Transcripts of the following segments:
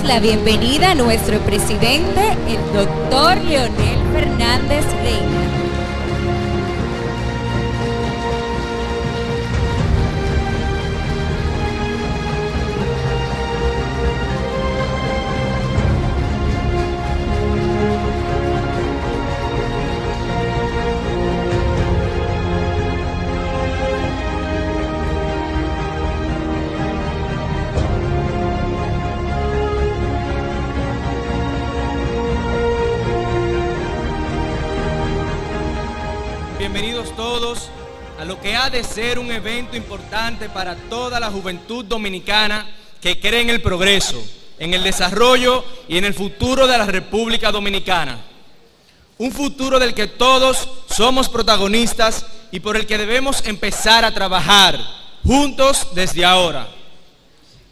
la bienvenida a nuestro presidente, el doctor Leonel Fernández Reina. Bienvenidos todos a lo que ha de ser un evento importante para toda la juventud dominicana que cree en el progreso, en el desarrollo y en el futuro de la República Dominicana. Un futuro del que todos somos protagonistas y por el que debemos empezar a trabajar juntos desde ahora.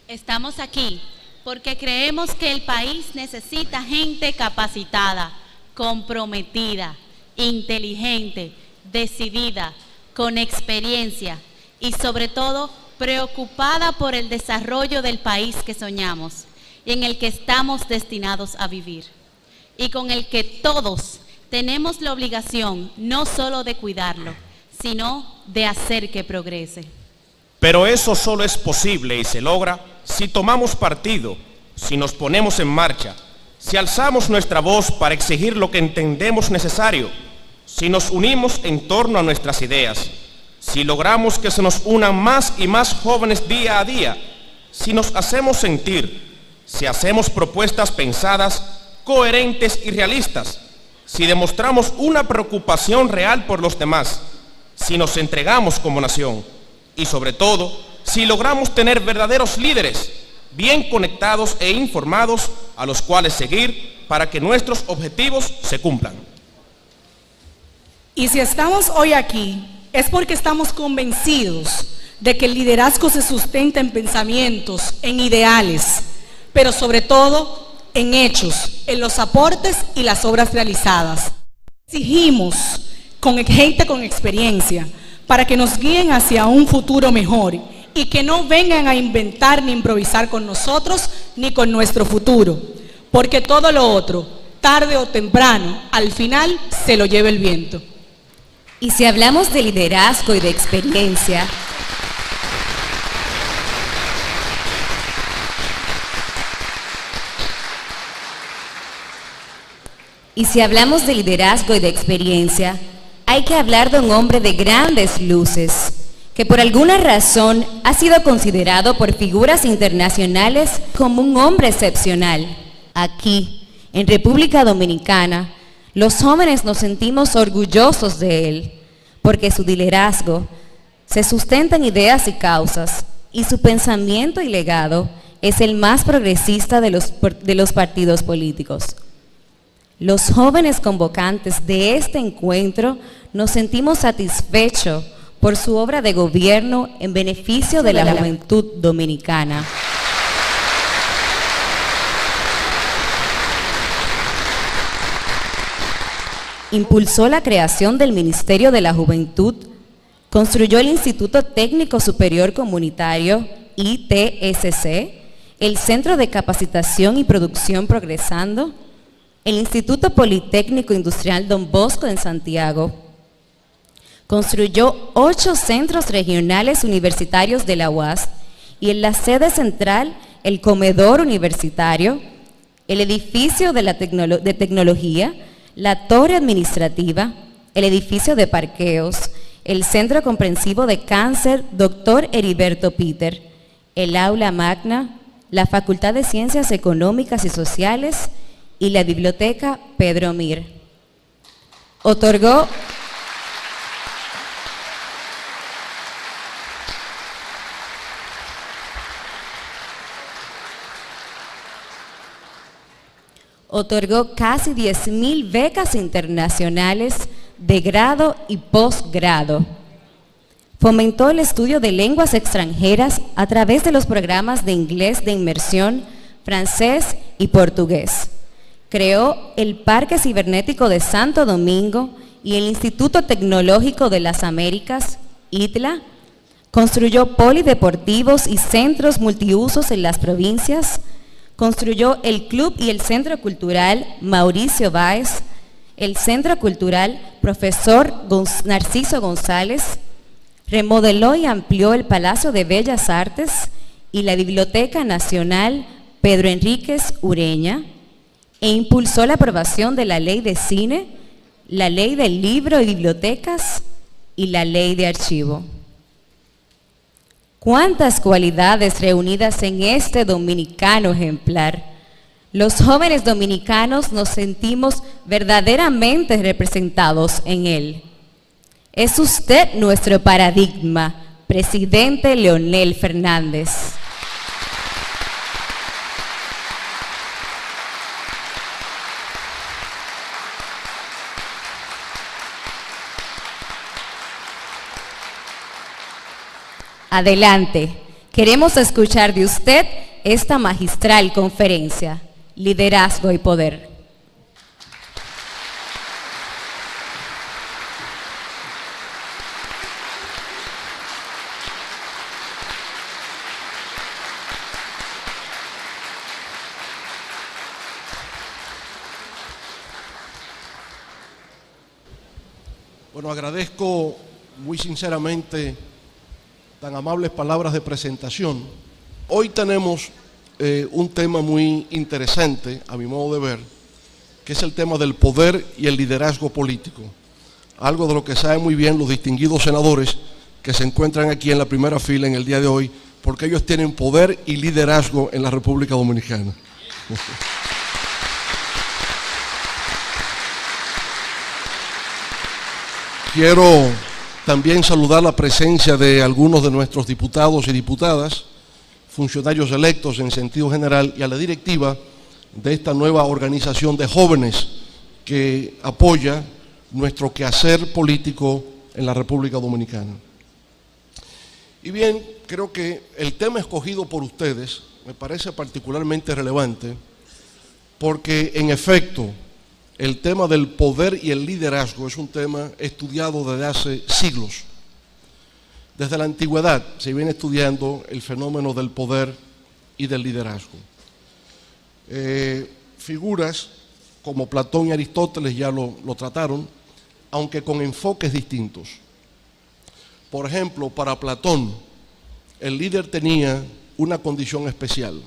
Estamos aquí porque creemos que el país necesita gente capacitada, comprometida, inteligente, decidida, con experiencia y sobre todo preocupada por el desarrollo del país que soñamos y en el que estamos destinados a vivir y con el que todos tenemos la obligación no solo de cuidarlo, sino de hacer que progrese. Pero eso solo es posible y se logra si tomamos partido, si nos ponemos en marcha, si alzamos nuestra voz para exigir lo que entendemos necesario, si nos unimos en torno a nuestras ideas, si logramos que se nos unan más y más jóvenes día a día, si nos hacemos sentir, si hacemos propuestas pensadas, coherentes y realistas, si demostramos una preocupación real por los demás, si nos entregamos como nación y sobre todo, si logramos tener verdaderos líderes, bien conectados e informados a los cuales seguir para que nuestros objetivos se cumplan. Y si estamos hoy aquí, es porque estamos convencidos de que el liderazgo se sustenta en pensamientos, en ideales, pero sobre todo en hechos, en los aportes y las obras realizadas. Exigimos gente con experiencia para que nos guíen hacia un futuro mejor y que no vengan a inventar ni improvisar con nosotros ni con nuestro futuro, porque todo lo otro, tarde o temprano, al final se lo lleva el viento. Y si hablamos de liderazgo y de experiencia, hay que hablar de un hombre de grandes luces, que por alguna razón ha sido considerado por figuras internacionales como un hombre excepcional. Aquí, en República Dominicana, los jóvenes nos sentimos orgullosos de él, porque su liderazgo se sustenta en ideas y causas, y su pensamiento y legado es el más progresista de los partidos políticos. Los jóvenes convocantes de este encuentro nos sentimos satisfechos por su obra de gobierno en beneficio de la juventud dominicana. Impulsó la creación del Ministerio de la Juventud, construyó el Instituto Técnico Superior Comunitario, ITSC, el Centro de Capacitación y Producción Progresando, el Instituto Politécnico Industrial Don Bosco en Santiago. Construyó 8 centros regionales universitarios de la UAS y en la sede central el comedor universitario, el edificio de tecnología, la torre administrativa, el edificio de parqueos, el Centro Comprensivo de Cáncer Dr. Heriberto Peter, el aula magna, la Facultad de Ciencias Económicas y Sociales y la Biblioteca Pedro Mir. Otorgó casi 10,000 becas internacionales de grado y posgrado. Fomentó el estudio de lenguas extranjeras a través de los programas de inglés de inmersión, francés y portugués. Creó el Parque Cibernético de Santo Domingo y el Instituto Tecnológico de las Américas, ITLA. Construyó polideportivos y centros multiusos en las provincias. Construyó el Club y el Centro Cultural Mauricio Báez, el Centro Cultural Profesor Narciso González, remodeló y amplió el Palacio de Bellas Artes y la Biblioteca Nacional Pedro Enríquez Ureña, e impulsó la aprobación de la Ley de Cine, la Ley del Libro y Bibliotecas y la Ley de Archivo. ¿Cuántas cualidades reunidas en este dominicano ejemplar? Los jóvenes dominicanos nos sentimos verdaderamente representados en él. Es usted nuestro paradigma, presidente Leonel Fernández. Adelante, queremos escuchar de usted esta magistral conferencia, Liderazgo y Poder. Bueno, agradezco muy sinceramente tan amables palabras de presentación. Hoy tenemos un tema muy interesante, a mi modo de ver, que es el tema del poder y el liderazgo político. Algo de lo que saben muy bien los distinguidos senadores que se encuentran aquí en la primera fila en el día de hoy, porque ellos tienen poder y liderazgo en la República Dominicana. Quiero también saludar la presencia de algunos de nuestros diputados y diputadas, funcionarios electos en sentido general, y a la directiva de esta nueva organización de jóvenes que apoya nuestro quehacer político en la República Dominicana. Y bien, creo que el tema escogido por ustedes me parece particularmente relevante porque, en efecto, el tema del poder y el liderazgo es un tema estudiado desde hace siglos. Desde la antigüedad se viene estudiando el fenómeno del poder y del liderazgo. Figuras como Platón y Aristóteles ya lo trataron, aunque con enfoques distintos. Por ejemplo, para Platón, el líder tenía una condición especial.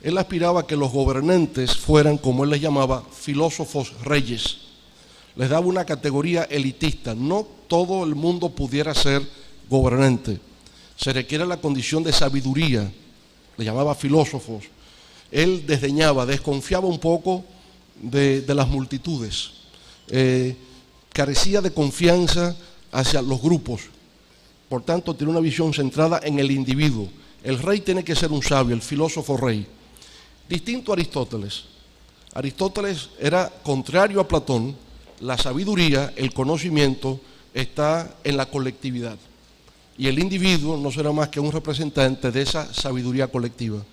Él aspiraba a que los gobernantes fueran, como él les llamaba, filósofos reyes. Les daba una categoría elitista. No todo el mundo pudiera ser gobernante. Se requiere la condición de sabiduría. Le llamaba filósofos. Él desdeñaba, desconfiaba un poco de las multitudes. Carecía de confianza hacia los grupos. Por tanto, tiene una visión centrada en el individuo. El rey tiene que ser un sabio, el filósofo rey. Distinto a Aristóteles. Aristóteles era contrario a Platón. La sabiduría, el conocimiento, está en la colectividad. Y el individuo no será más que un representante de esa sabiduría colectiva.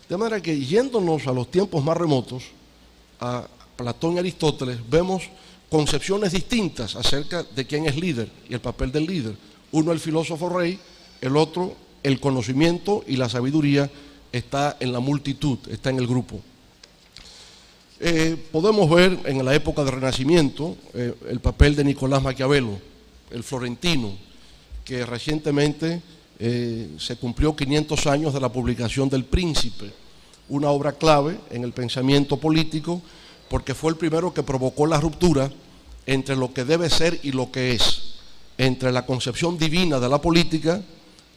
De manera que, yéndonos a los tiempos más remotos, a Platón y Aristóteles, vemos concepciones distintas acerca de quién es líder y el papel del líder. Uno el filósofo rey, el otro el conocimiento y la sabiduría está en la multitud, está en el grupo. Podemos ver en la época del Renacimiento el papel de Nicolás Maquiavelo, el florentino, que recientemente se cumplió 500 años de la publicación del Príncipe, una obra clave en el pensamiento político, porque fue el primero que provocó la ruptura entre lo que debe ser y lo que es, entre la concepción divina de la política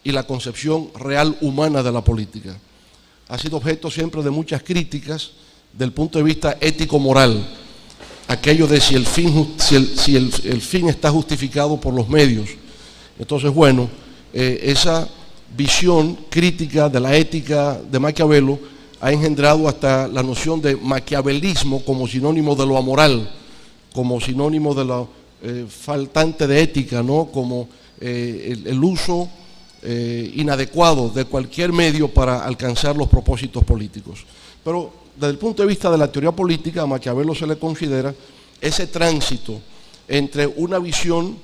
y la concepción real humana de la política. Ha sido objeto siempre de muchas críticas del punto de vista ético-moral, aquello de si el fin está justificado por los medios. Entonces, bueno, esa visión crítica de la ética de Maquiavelo ha engendrado hasta la noción de maquiavelismo como sinónimo de lo amoral, como sinónimo de lo faltante de ética, ¿no? Como el uso inadecuado de cualquier medio para alcanzar los propósitos políticos. Pero desde el punto de vista de la teoría política, a Maquiavelo se le considera ese tránsito entre una visión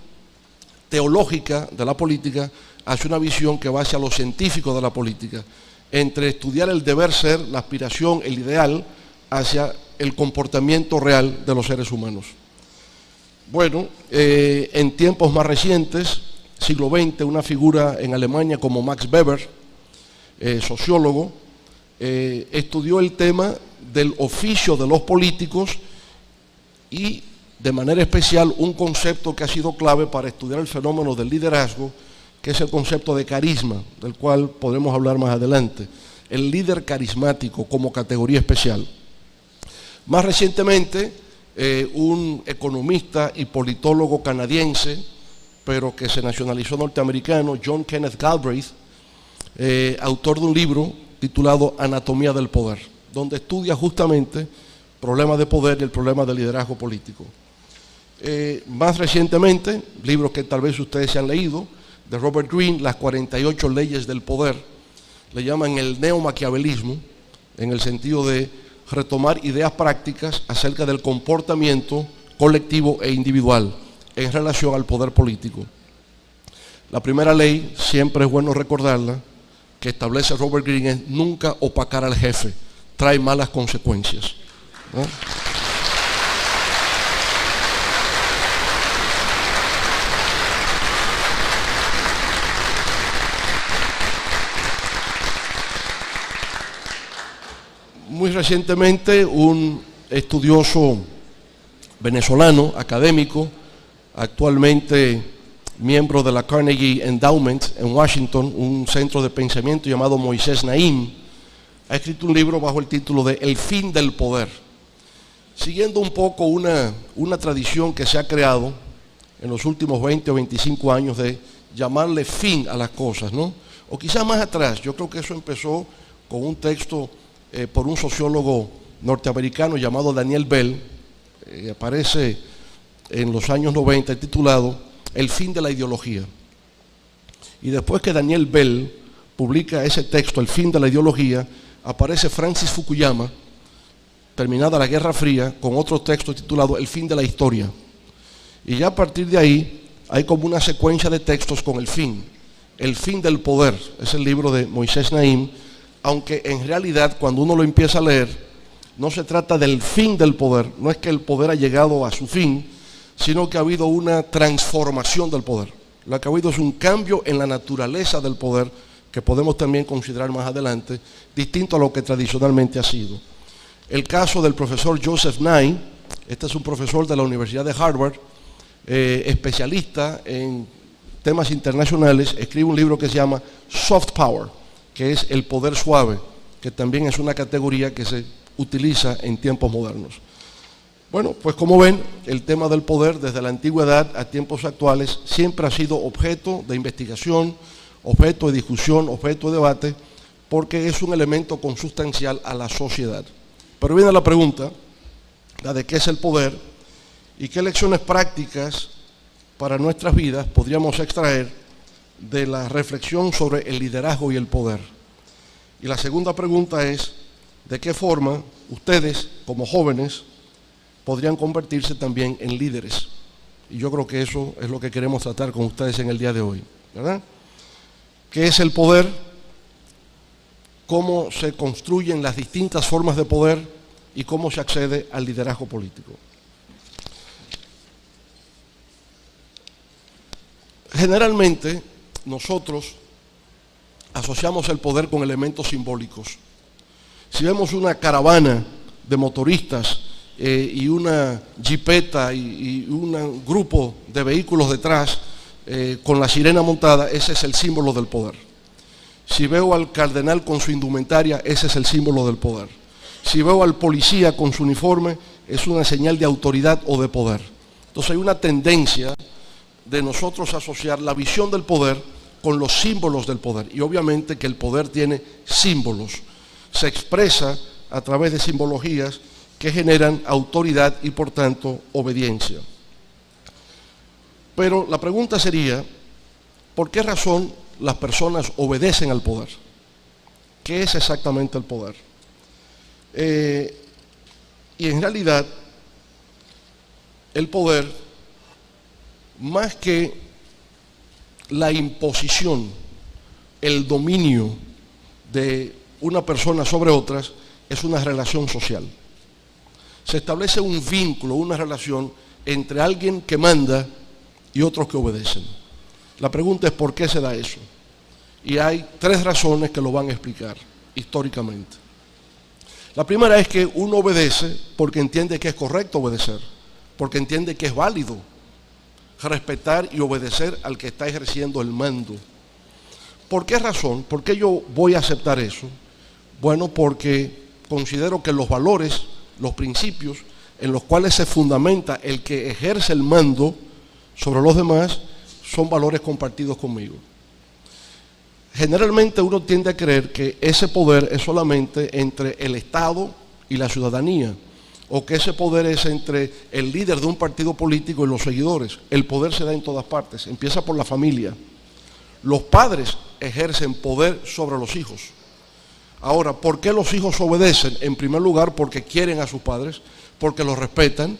teológica de la política hacia una visión que va hacia lo científico de la política. entre estudiar el deber ser, la aspiración, el ideal, hacia el comportamiento real de los seres humanos. Bueno, en tiempos más recientes, siglo XX, una figura en Alemania como Max Weber, sociólogo, estudió el tema del oficio de los políticos y de manera especial un concepto que ha sido clave para estudiar el fenómeno del liderazgo, que es el concepto de carisma, del cual podremos hablar más adelante, el líder carismático como categoría especial. Más recientemente, un economista y politólogo canadiense, pero que se nacionalizó norteamericano, John Kenneth Galbraith, autor de un libro titulado Anatomía del Poder, donde estudia justamente problemas de poder y el problema del liderazgo político. Más recientemente, libros que tal vez ustedes se han leído, de Robert Greene, Las 48 leyes del poder, le llaman el neomaquiavelismo, en el sentido de retomar ideas prácticas acerca del comportamiento colectivo e individual en relación al poder político. La primera ley, siempre es bueno recordarla, que establece Robert Greene, es nunca opacar al jefe, trae malas consecuencias, ¿no? Muy recientemente, un estudioso venezolano, académico, actualmente miembro de la Carnegie Endowment en Washington, un centro de pensamiento llamado Moisés Naim, ha escrito un libro bajo el título de El fin del poder, siguiendo un poco una tradición que se ha creado en los últimos 20 o 25 años de llamarle fin a las cosas, ¿no? O quizás más atrás, yo creo que eso empezó con un texto por un sociólogo norteamericano llamado Daniel Bell, aparece en los años 90, titulado El fin de la ideología. Y después que Daniel Bell publica ese texto, El fin de la ideología, aparece Francis Fukuyama, terminada la Guerra Fría, con otro texto titulado El fin de la historia. Y ya a partir de ahí hay como una secuencia de textos con el fin del poder, es el libro de Moisés Naim, aunque en realidad cuando uno lo empieza a leer, no se trata del fin del poder, no es que el poder ha llegado a su fin, sino que ha habido una transformación del poder. Lo que ha habido es un cambio en la naturaleza del poder, que podemos también considerar más adelante, distinto a lo que tradicionalmente ha sido. El caso del profesor Joseph Nye, este es un profesor de la Universidad de Harvard, especialista en temas internacionales, escribe un libro que se llama Soft Power, que es el poder suave, que también es una categoría que se utiliza en tiempos modernos. Bueno, pues como ven, el tema del poder desde la antigüedad a tiempos actuales siempre ha sido objeto de investigación, objeto de discusión, objeto de debate, porque es un elemento consustancial a la sociedad. Pero viene la pregunta, la de qué es el poder y qué lecciones prácticas para nuestras vidas podríamos extraer de la reflexión sobre el liderazgo y el poder. Y la segunda pregunta es, ¿de qué forma ustedes, como jóvenes, podrían convertirse también en líderes? Y yo creo que eso es lo que queremos tratar con ustedes en el día de hoy, ¿verdad? ¿Qué es el poder? ¿Cómo se construyen las distintas formas de poder? ¿Y cómo se accede al liderazgo político? Generalmente, nosotros asociamos el poder con elementos simbólicos. Si vemos una caravana de motoristas y una jipeta y un grupo de vehículos detrás con la sirena montada, ese es el símbolo del poder. Si veo al cardenal con su indumentaria, ese es el símbolo del poder. Si veo al policía con su uniforme, es una señal de autoridad o de poder. Entonces hay una tendencia de nosotros asociar la visión del poder con los símbolos del poder. Y obviamente que el poder tiene símbolos. Se expresa a través de simbologías que generan autoridad y por tanto obediencia. Pero la pregunta sería, ¿por qué razón las personas obedecen al poder? ¿Qué es exactamente el poder? Y en realidad, el poder, más que la imposición, el dominio de una persona sobre otras es una relación social. Se establece un vínculo, una relación entre alguien que manda y otros que obedecen. La pregunta es ¿por qué se da eso? Y hay 3 razones que lo van a explicar históricamente. La primera es que uno obedece porque entiende que es correcto obedecer, porque entiende que es válido respetar y obedecer al que está ejerciendo el mando. ¿Por qué razón? ¿Por qué yo voy a aceptar eso? Bueno, porque considero que los valores, los principios en los cuales se fundamenta el que ejerce el mando sobre los demás son valores compartidos conmigo. Generalmente uno tiende a creer que ese poder es solamente entre el Estado y la ciudadanía, o que ese poder es entre el líder de un partido político y los seguidores. El poder se da en todas partes, empieza por la familia. Los padres ejercen poder sobre los hijos. Ahora, ¿por qué los hijos obedecen? En primer lugar, porque quieren a sus padres, porque los respetan,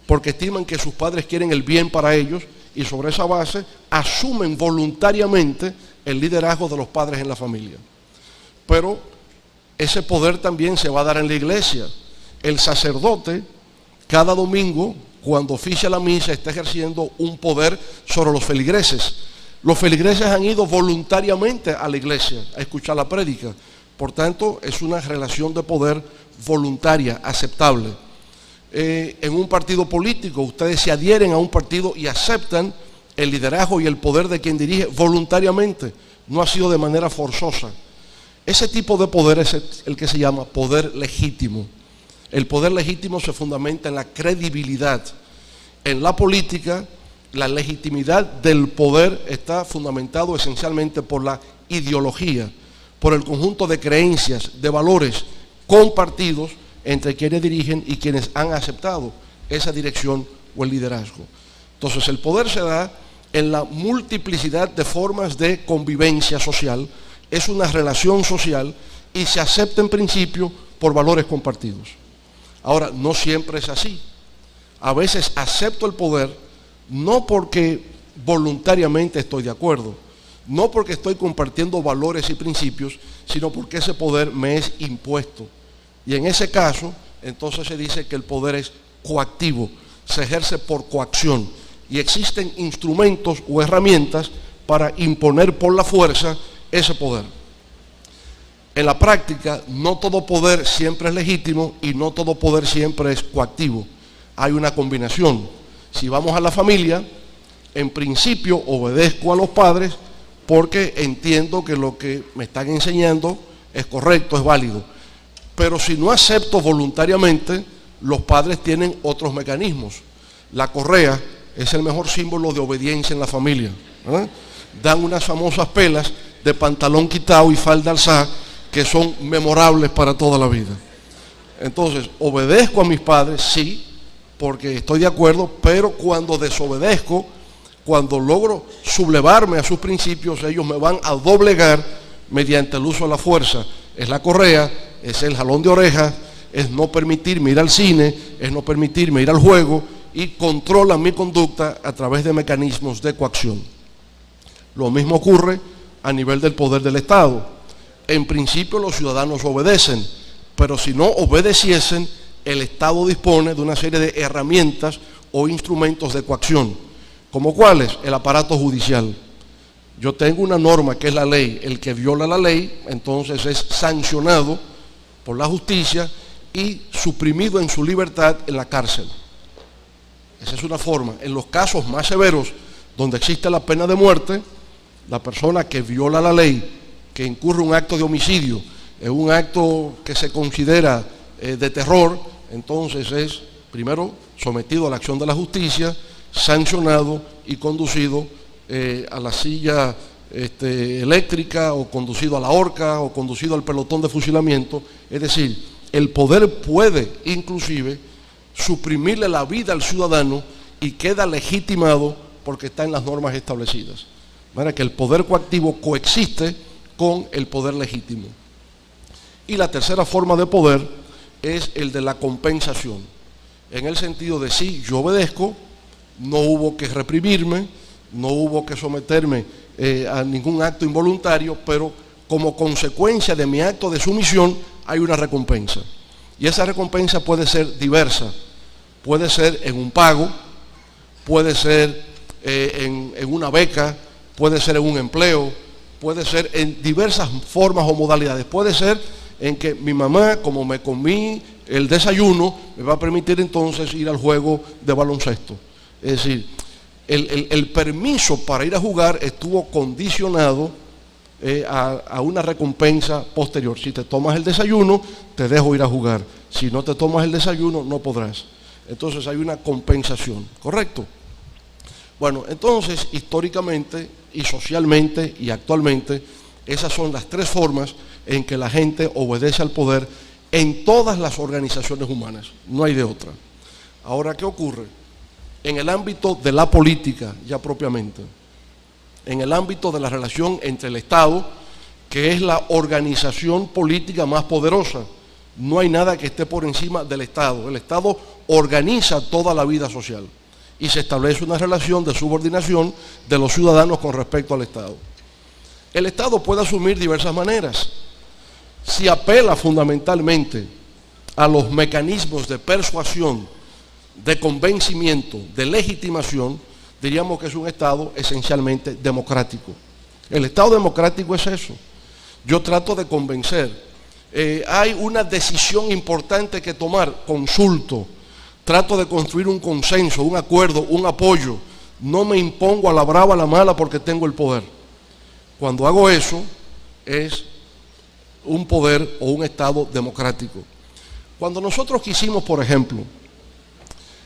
porque estiman que sus padres quieren el bien para ellos y sobre esa base asumen voluntariamente el liderazgo de los padres en la familia. Pero ese poder también se va a dar en la iglesia. El sacerdote, cada domingo, cuando oficia la misa, está ejerciendo un poder sobre los feligreses. Los feligreses han ido voluntariamente a la iglesia a escuchar la prédica. Por tanto, es una relación de poder voluntaria, aceptable. En un partido político, ustedes se adhieren a un partido y aceptan el liderazgo y el poder de quien dirige voluntariamente, no ha sido de manera forzosa. Ese tipo de poder es el que se llama poder legítimo. El poder legítimo se fundamenta en la credibilidad. En la política, la legitimidad del poder está fundamentado esencialmente por la ideología, por el conjunto de creencias, de valores compartidos entre quienes dirigen y quienes han aceptado esa dirección o el liderazgo. Entonces el poder se da en la multiplicidad de formas de convivencia social, es una relación social y se acepta en principio por valores compartidos. Ahora, no siempre es así. A veces acepto el poder no porque voluntariamente estoy de acuerdo, no porque estoy compartiendo valores y principios, sino porque ese poder me es impuesto. Y en ese caso, entonces se dice que el poder es coactivo, se ejerce por coacción. Y existen instrumentos o herramientas para imponer por la fuerza ese poder. En la práctica, no todo poder siempre es legítimo y no todo poder siempre es coactivo. Hay una combinación. Si vamos a la familia, en principio obedezco a los padres porque entiendo que lo que me están enseñando es correcto, es válido. Pero si no acepto voluntariamente, los padres tienen otros mecanismos. La correa es el mejor símbolo de obediencia en la familia. Dan unas famosas pelas de pantalón quitado y falda alzada que son memorables para toda la vida. Entonces, obedezco a mis padres, sí, porque estoy de acuerdo, pero cuando desobedezco, cuando logro sublevarme a sus principios, ellos me van a doblegar mediante el uso de la fuerza. Es la correa, es el jalón de orejas, es no permitirme ir al cine, es no permitirme ir al juego y controlan mi conducta a través de mecanismos de coacción. Lo mismo ocurre a nivel del poder del Estado. En principio los ciudadanos obedecen, pero si no obedeciesen, el Estado dispone de una serie de herramientas o instrumentos de coacción. ¿Como cuáles? El aparato judicial. Yo tengo una norma que es la ley. El que viola la ley, entonces es sancionado por la justicia y suprimido en su libertad en la cárcel. Esa es una forma. En los casos más severos, donde existe la pena de muerte, la persona que viola la ley, que incurre un acto de homicidio, es un acto que se considera de terror, entonces es primero sometido a la acción de la justicia, sancionado y conducido a la silla eléctrica o conducido a la horca o conducido al pelotón de fusilamiento. Es decir, el poder puede inclusive suprimirle la vida al ciudadano y queda legitimado porque está en las normas establecidas. De manera que el poder coactivo coexiste con el poder legítimo. Y la tercera forma de poder es el de la compensación, en el sentido de sí, yo obedezco, no hubo que reprimirme, no hubo que someterme a ningún acto involuntario, pero como consecuencia de mi acto de sumisión, hay una recompensa. Y esa recompensa puede ser diversa. Puede ser en un pago, puede ser en una beca, puede ser en un empleo, puede ser en diversas formas o modalidades. Puede ser en que mi mamá, como me comí el desayuno, me va a permitir entonces ir al juego de baloncesto. Es decir, el permiso para ir a jugar estuvo condicionado a una recompensa posterior. Si te tomas el desayuno, te dejo ir a jugar. Si no te tomas el desayuno, no podrás. Entonces hay una compensación, ¿correcto? Bueno, entonces históricamente y socialmente y actualmente, esas son las tres formas en que la gente obedece al poder en todas las organizaciones humanas. No hay de otra. Ahora, ¿qué ocurre? En el ámbito de la política, ya propiamente, en el ámbito de la relación entre el Estado, que es la organización política más poderosa, no hay nada que esté por encima del Estado. El Estado organiza toda la vida social y se establece una relación de subordinación de los ciudadanos con respecto al Estado. El Estado puede asumir diversas maneras. Si apela fundamentalmente a los mecanismos de persuasión, de convencimiento, de legitimación, diríamos que es un Estado esencialmente democrático. El Estado democrático es eso. Yo trato de convencer. Hay una decisión importante que tomar, consulto, trato de construir un consenso, un acuerdo, un apoyo. No me impongo a la brava, a la mala porque tengo el poder. Cuando hago eso, es un poder o un Estado democrático. Cuando nosotros quisimos, por ejemplo,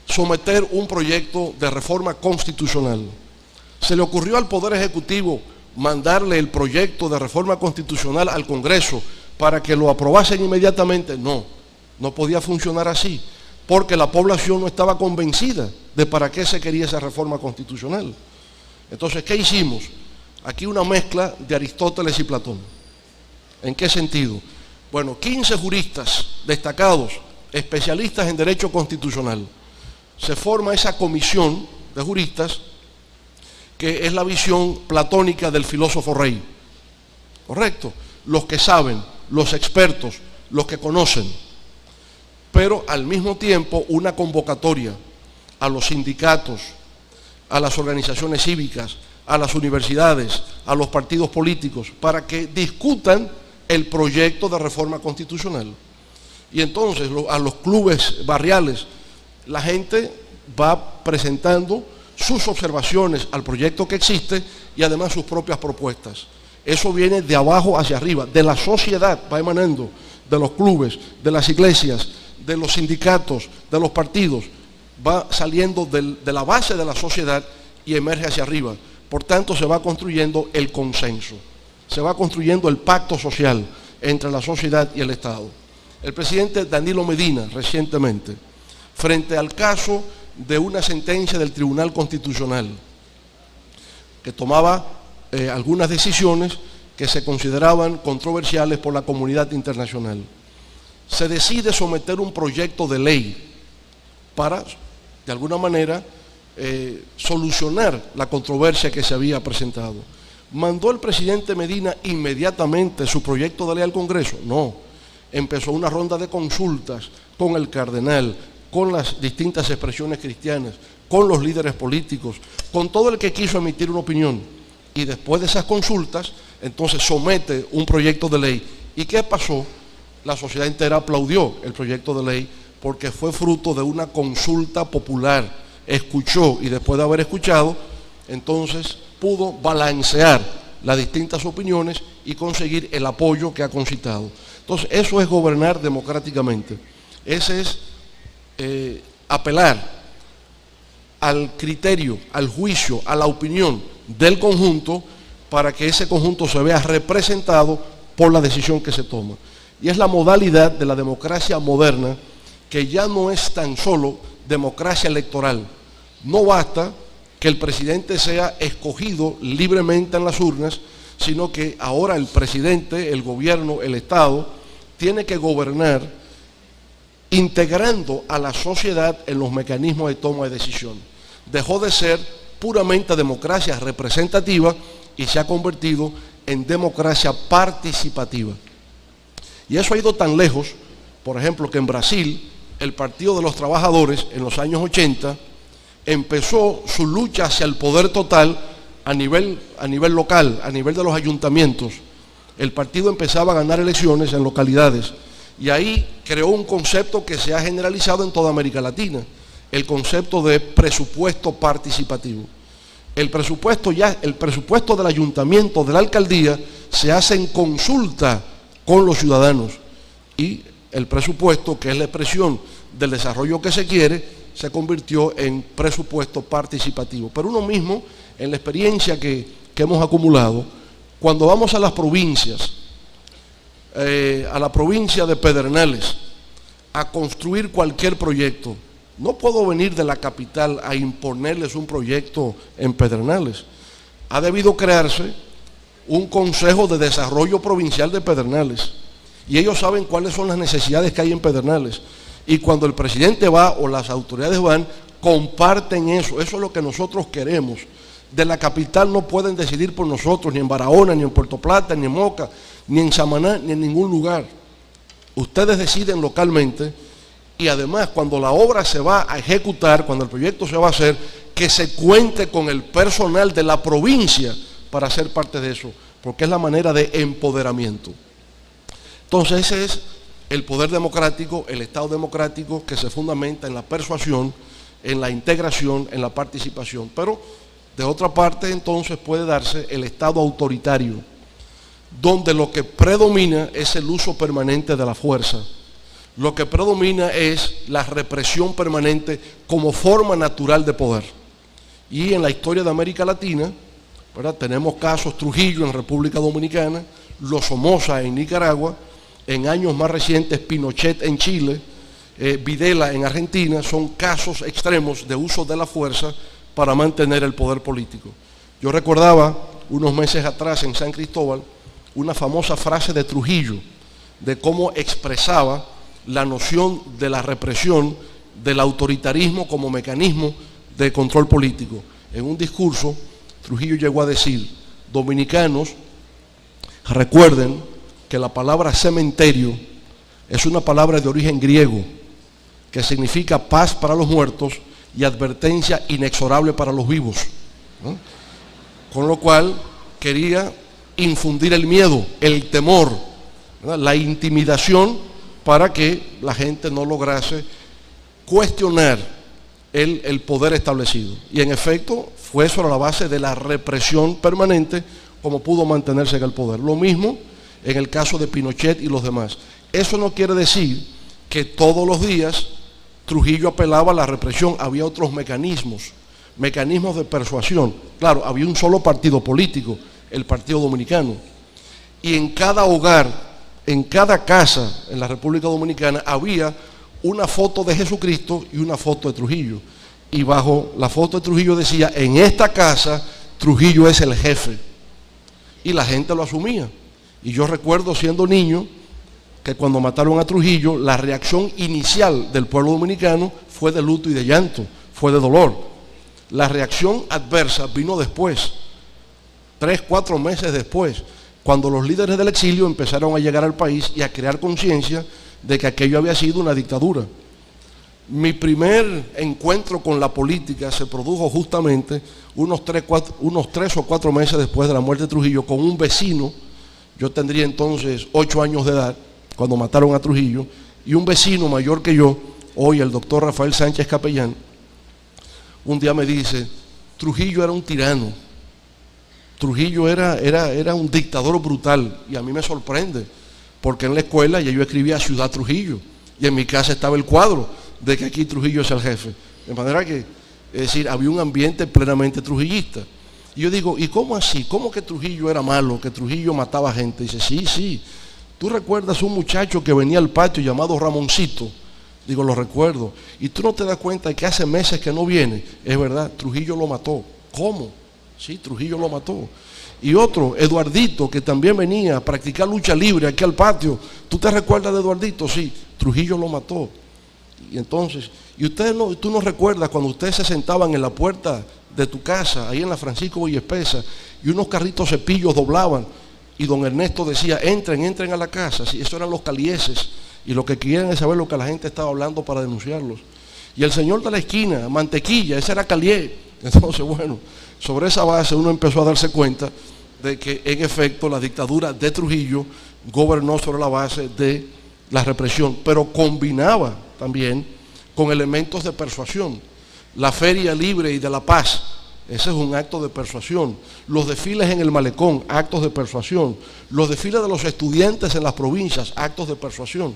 someter un proyecto de reforma constitucional, se le ocurrió al Poder Ejecutivo mandarle el proyecto de reforma constitucional al Congreso para que lo aprobasen inmediatamente. No podía funcionar así, porque la población no estaba convencida de para qué se quería esa reforma constitucional. Entonces, ¿qué hicimos? Aquí una mezcla de Aristóteles y Platón. ¿En qué sentido? Bueno, 15 juristas destacados, especialistas en derecho constitucional. Se forma esa comisión de juristas que es la visión platónica del filósofo rey. ¿Correcto? Los que saben, los expertos, los que conocen. Pero al mismo tiempo una convocatoria a los sindicatos, a las organizaciones cívicas, a las universidades, a los partidos políticos, para que discutan el proyecto de reforma constitucional. Y entonces a los clubes barriales, la gente va presentando sus observaciones al proyecto que existe y además sus propias propuestas. Eso viene de abajo hacia arriba, de la sociedad, va emanando de los clubes, de las iglesias, de los sindicatos, de los partidos, va saliendo de la base de la sociedad y emerge hacia arriba. Por tanto, se va construyendo el consenso, se va construyendo el pacto social entre la sociedad y el Estado. El presidente Danilo Medina, recientemente, frente al caso de una sentencia del Tribunal Constitucional, que tomaba algunas decisiones que se consideraban controversiales por la comunidad internacional, se decide someter un proyecto de ley para, de alguna manera, solucionar la controversia que se había presentado. ¿Mandó el presidente Medina inmediatamente su proyecto de ley al Congreso? No. Empezó una ronda de consultas con el cardenal, con las distintas expresiones cristianas, con los líderes políticos, con todo el que quiso emitir una opinión. Y después de esas consultas, entonces somete un proyecto de ley. ¿Y qué pasó? La sociedad entera aplaudió el proyecto de ley porque fue fruto de una consulta popular. Escuchó y después de haber escuchado, entonces pudo balancear las distintas opiniones y conseguir el apoyo que ha concitado. Entonces, eso es gobernar democráticamente. Ese es apelar al criterio, al juicio, a la opinión del conjunto para que ese conjunto se vea representado por la decisión que se toma. Y es la modalidad de la democracia moderna, que ya no es tan solo democracia electoral. No basta que el presidente sea escogido libremente en las urnas, sino que ahora el presidente, el gobierno, el Estado, tiene que gobernar integrando a la sociedad en los mecanismos de toma de decisión. Dejó de ser puramente democracia representativa y se ha convertido en democracia participativa. Y eso ha ido tan lejos, por ejemplo, que en Brasil, el Partido de los Trabajadores en los años 80 empezó su lucha hacia el poder total a nivel local, a nivel de los ayuntamientos. El partido empezaba a ganar elecciones en localidades y ahí creó un concepto que se ha generalizado en toda América Latina, el concepto de presupuesto participativo. El presupuesto del ayuntamiento, de la alcaldía, se hace en consulta con los ciudadanos y el presupuesto, que es la expresión del desarrollo que se quiere, se convirtió en presupuesto participativo. Pero uno mismo, en la experiencia que hemos acumulado, cuando vamos a las provincias, a la provincia de Pedernales, a construir cualquier proyecto, no puedo venir de la capital a imponerles un proyecto en Pedernales. Ha debido crearse un Consejo de Desarrollo Provincial de Pedernales y ellos saben cuáles son las necesidades que hay en Pedernales. Y cuando el presidente va o las autoridades van, comparten eso. Eso es lo que nosotros queremos. De la capital no pueden decidir por nosotros, ni en Barahona, ni en Puerto Plata, ni en Moca, ni en Samaná, ni en ningún lugar. Ustedes deciden localmente y además cuando la obra se va a ejecutar, cuando el proyecto se va a hacer, que se cuente con el personal de la provincia para ser parte de eso, porque es la manera de empoderamiento. Entonces ese es el poder democrático, el Estado democrático que se fundamenta en la persuasión, en la integración, en la participación. Pero de otra parte entonces puede darse el Estado autoritario, donde lo que predomina es el uso permanente de la fuerza. Lo que predomina es la represión permanente como forma natural de poder. Y en la historia de América Latina, ¿verdad?, tenemos casos: Trujillo en República Dominicana, los Somoza en Nicaragua, en años más recientes Pinochet en Chile, Videla en Argentina. Son casos extremos de uso de la fuerza para mantener el poder político. Yo recordaba unos meses atrás en San Cristóbal una famosa frase de Trujillo, de cómo expresaba la noción de la represión, del autoritarismo como mecanismo de control político. En un discurso, Trujillo llegó a decir: dominicanos, recuerden que la palabra cementerio es una palabra de origen griego que significa paz para los muertos y advertencia inexorable para los vivos, ¿no? Con lo cual quería infundir el miedo, el temor, ¿verdad?, la intimidación, para que la gente no lograse cuestionar el poder establecido. Y en efecto fue sobre la base de la represión permanente como pudo mantenerse en el poder. Lo mismo en el caso de Pinochet y los demás. Eso no quiere decir que todos los días Trujillo apelaba a la represión. Había otros mecanismos de persuasión. Claro, había un solo partido político, el Partido Dominicano. Y en cada hogar, en cada casa en la República Dominicana había una foto de Jesucristo y una foto de Trujillo. Y bajo la foto de Trujillo decía: en esta casa Trujillo es el jefe. Y la gente lo asumía. Y yo recuerdo siendo niño que cuando mataron a Trujillo, la reacción inicial del pueblo dominicano fue de luto y de llanto, fue de dolor. La reacción adversa vino después, 3, 4 meses después, cuando los líderes del exilio empezaron a llegar al país y a crear conciencia de que aquello había sido una dictadura. Mi primer encuentro con la política se produjo justamente unos 3 o 4 meses después de la muerte de Trujillo, con un vecino. Yo tendría entonces 8 años de edad cuando mataron a Trujillo, y un vecino mayor que yo, hoy el doctor Rafael Sánchez Capellán, un día me dice: Trujillo era un tirano, Trujillo era un dictador brutal. Y a mí me sorprende, porque en la escuela ya yo escribía Ciudad Trujillo, y en mi casa estaba el cuadro de que aquí Trujillo es el jefe. De manera que, es decir, había un ambiente plenamente trujillista. Y yo digo: ¿y cómo así? ¿Cómo que Trujillo era malo, que Trujillo mataba gente? Y dice: sí. ¿Tú recuerdas un muchacho que venía al patio llamado Ramoncito? Digo: lo recuerdo. ¿Y tú no te das cuenta de que hace meses que no viene? Es verdad, Trujillo lo mató. ¿Cómo? Sí, Trujillo lo mató. Y otro, Eduardito, que también venía a practicar lucha libre aquí al patio. ¿Tú te recuerdas de Eduardito? Sí, Trujillo lo mató. Y entonces, tú no recuerdas cuando ustedes se sentaban en la puerta de tu casa, ahí en la Francisco Villespesa, y unos carritos cepillos doblaban, y don Ernesto decía, entren a la casa. Sí, eso eran los calieses, y lo que querían es saber lo que la gente estaba hablando para denunciarlos. Y el señor de la esquina, Mantequilla, ese era Calié. Entonces, bueno, sobre esa base uno empezó a darse cuenta de que en efecto la dictadura de Trujillo gobernó sobre la base de la represión, pero combinaba también con elementos de persuasión. La Feria Libre y de la Paz, ese es un acto de persuasión. Los desfiles en el malecón, actos de persuasión. Los desfiles de los estudiantes en las provincias, actos de persuasión.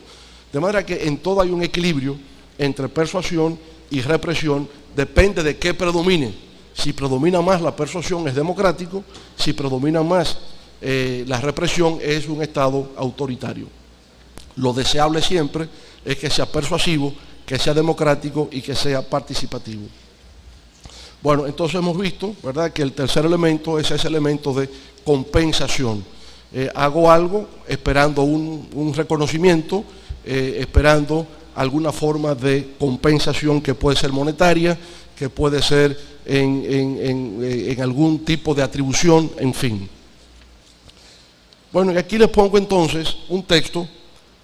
De manera que en todo hay un equilibrio entre persuasión y represión, depende de qué predomine. Si predomina más la persuasión es democrático, si predomina más la represión es un Estado autoritario. Lo deseable siempre es que sea persuasivo, que sea democrático y que sea participativo. Bueno, entonces hemos visto, ¿verdad?, que el tercer elemento es ese elemento de compensación. Hago algo esperando un reconocimiento, esperando alguna forma de compensación que puede ser monetaria, que puede ser en algún tipo de atribución, en fin. Bueno, y aquí les pongo entonces un texto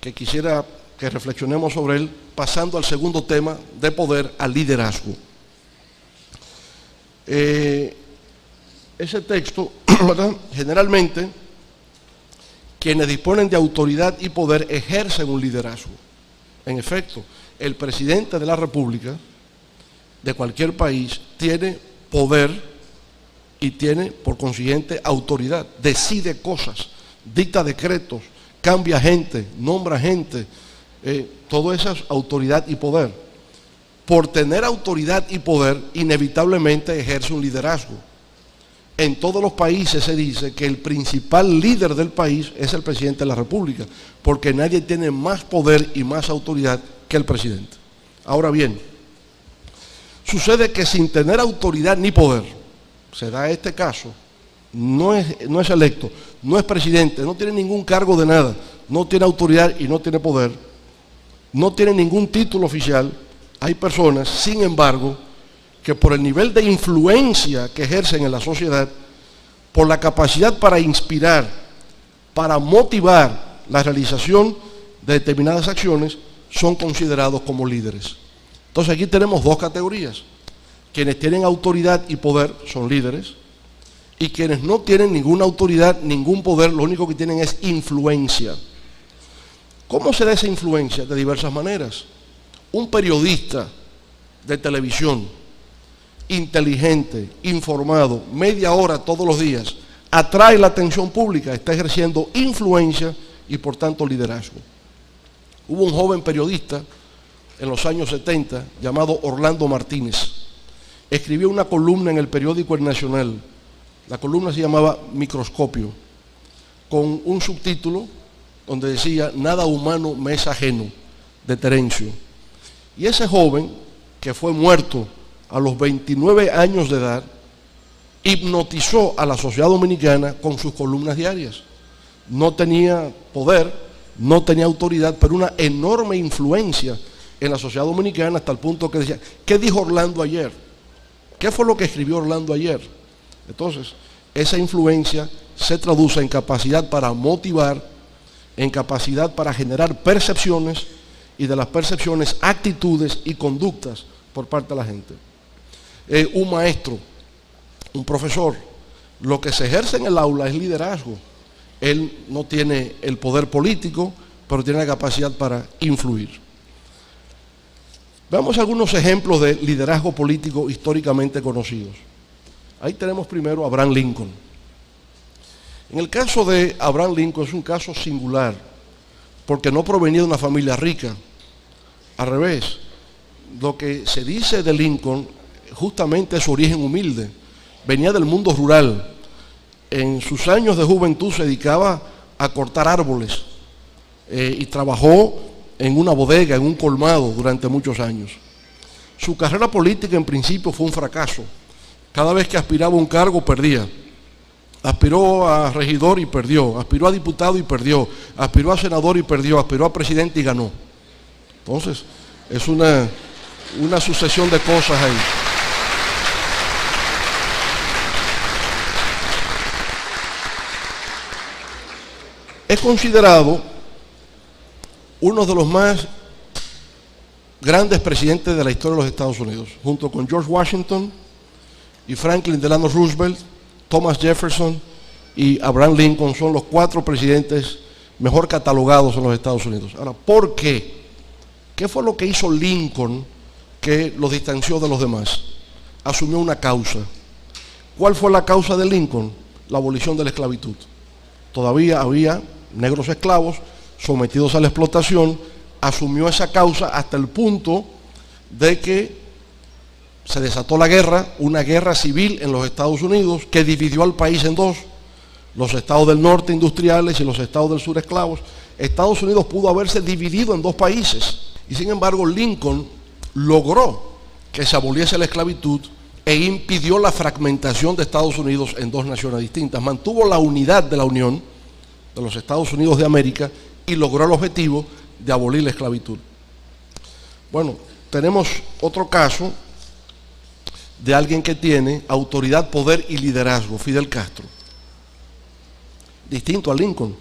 que quisiera que reflexionemos sobre él, pasando al segundo tema de poder, al liderazgo. Ese texto, ¿verdad?, generalmente quienes disponen de autoridad y poder ejercen un liderazgo. En efecto, el presidente de la República de cualquier país tiene poder y tiene por consiguiente autoridad, decide cosas, dicta decretos, cambia gente, nombra gente, todo eso es autoridad y poder. Por tener autoridad y poder, inevitablemente ejerce un liderazgo. En todos los países se dice que el principal líder del país es el presidente de la República, porque nadie tiene más poder y más autoridad que el presidente. Ahora bien, sucede que sin tener autoridad ni poder, se da este caso, no es electo, no es presidente, no tiene ningún cargo de nada, no tiene autoridad y no tiene poder, no tiene ningún título oficial. Hay personas, sin embargo, que por el nivel de influencia que ejercen en la sociedad, por la capacidad para inspirar, para motivar la realización de determinadas acciones, son considerados como líderes. Entonces aquí tenemos dos categorías. Quienes tienen autoridad y poder son líderes, y quienes no tienen ninguna autoridad, ningún poder, lo único que tienen es influencia. ¿Cómo se da esa influencia? De diversas maneras. Un periodista de televisión, inteligente, informado, media hora todos los días, atrae la atención pública, está ejerciendo influencia y por tanto liderazgo. Hubo un joven periodista en los años 70 llamado Orlando Martínez. Escribió una columna en el periódico El Nacional. La columna se llamaba Microscopio, con un subtítulo donde decía "Nada humano me es ajeno", de Terencio. Y ese joven, que fue muerto a los 29 años de edad, hipnotizó a la sociedad dominicana con sus columnas diarias. No tenía poder, no tenía autoridad, pero una enorme influencia en la sociedad dominicana, hasta el punto que decía, ¿qué dijo Orlando ayer? ¿Qué fue lo que escribió Orlando ayer? Entonces, esa influencia se traduce en capacidad para motivar, en capacidad para generar percepciones, y de las percepciones, actitudes y conductas por parte de la gente. Un maestro, un profesor, lo que se ejerce en el aula es liderazgo. Él no tiene el poder político, pero tiene la capacidad para influir. Veamos algunos ejemplos de liderazgo político históricamente conocidos. Ahí tenemos primero a Abraham Lincoln. En el caso de Abraham Lincoln es un caso singular, porque no provenía de una familia rica. Al revés, lo que se dice de Lincoln justamente es su origen humilde. Venía del mundo rural. En sus años de juventud se dedicaba a cortar árboles y trabajó en una bodega, en un colmado durante muchos años. Su carrera política en principio fue un fracaso. Cada vez que aspiraba a un cargo perdía. Aspiró a regidor y perdió, aspiró a diputado y perdió, aspiró a senador y perdió, aspiró a presidente y ganó. Entonces, es una sucesión de cosas ahí. Es considerado uno de los más grandes presidentes de la historia de los Estados Unidos, junto con George Washington y Franklin Delano Roosevelt, Thomas Jefferson y Abraham Lincoln. Son los 4 presidentes mejor catalogados en los Estados Unidos. Ahora, ¿por qué? ¿Qué fue lo que hizo Lincoln que los distanció de los demás? Asumió una causa. ¿Cuál fue la causa de Lincoln? La abolición de la esclavitud. Todavía había negros esclavos sometidos a la explotación. Asumió esa causa hasta el punto de que se desató la guerra, una guerra civil en los Estados Unidos que dividió al país en dos, los estados del norte industriales y los estados del sur esclavos. Estados Unidos pudo haberse dividido en 2 países y sin embargo Lincoln logró que se aboliese la esclavitud e impidió la fragmentación de Estados Unidos en 2 naciones distintas. Mantuvo la unidad de la Unión de los Estados Unidos de América y logró el objetivo de abolir la esclavitud. Bueno, tenemos otro caso de alguien que tiene autoridad, poder y liderazgo, Fidel Castro. Distinto a Lincoln.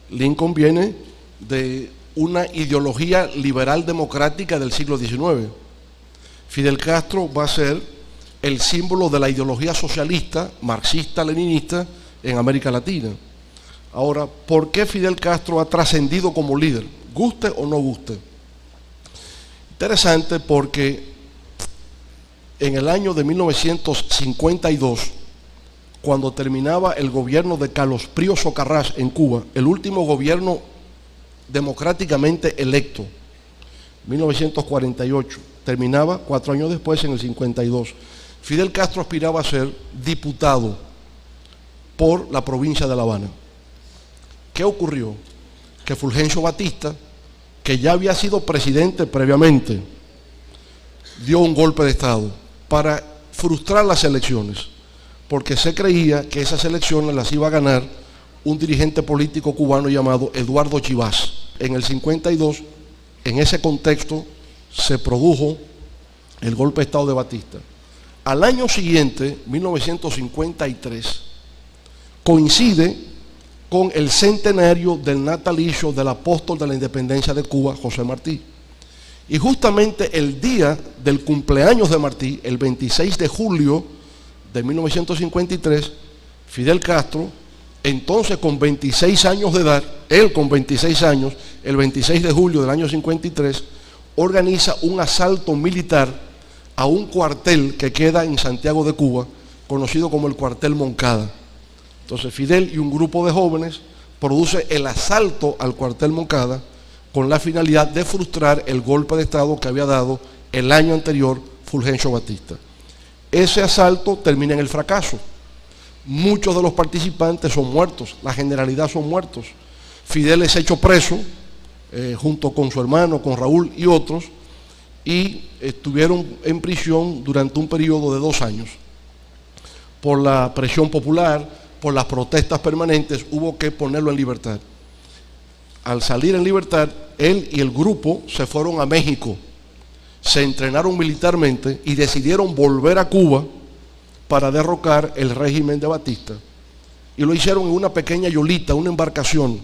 Lincoln viene de una ideología liberal democrática del siglo XIX. Fidel Castro va a ser el símbolo de la ideología socialista, marxista-leninista en América Latina. Ahora, ¿por qué Fidel Castro ha trascendido como líder? Guste o no guste. Interesante porque en el año de 1952, cuando terminaba el gobierno de Carlos Prío Socarrás en Cuba, el último gobierno democráticamente electo, 1948, terminaba 4 años después en el 52. Fidel Castro aspiraba a ser diputado por la provincia de La Habana. ¿Qué ocurrió? Que Fulgencio Batista, que ya había sido presidente previamente, dio un golpe de Estado para frustrar las elecciones, porque se creía que esas elecciones las iba a ganar un dirigente político cubano llamado Eduardo Chivas. En el 52, en ese contexto, se produjo el golpe de Estado de Batista. Al año siguiente, 1953, coincide con el centenario del natalicio del apóstol de la independencia de Cuba, José Martí. Y justamente el día del cumpleaños de Martí, el 26 de julio de 1953, Fidel Castro, entonces con 26 años de edad, él con 26 años, el 26 de julio del año 53, organiza un asalto militar a un cuartel que queda en Santiago de Cuba, conocido como el cuartel Moncada. Entonces Fidel y un grupo de jóvenes produce el asalto al cuartel Moncada con la finalidad de frustrar el golpe de Estado que había dado el año anterior Fulgencio Batista. Ese asalto termina en el fracaso. Muchos de los participantes son muertos, la generalidad son muertos. Fidel es hecho preso, junto con su hermano, con Raúl y otros, y estuvieron en prisión durante un periodo de 2 años. Por la presión popular, por las protestas permanentes, hubo que ponerlo en libertad. Al salir en libertad, él y el grupo se fueron a México, se entrenaron militarmente y decidieron volver a Cuba para derrocar el régimen de Batista. Y lo hicieron en una pequeña yolita, una embarcación,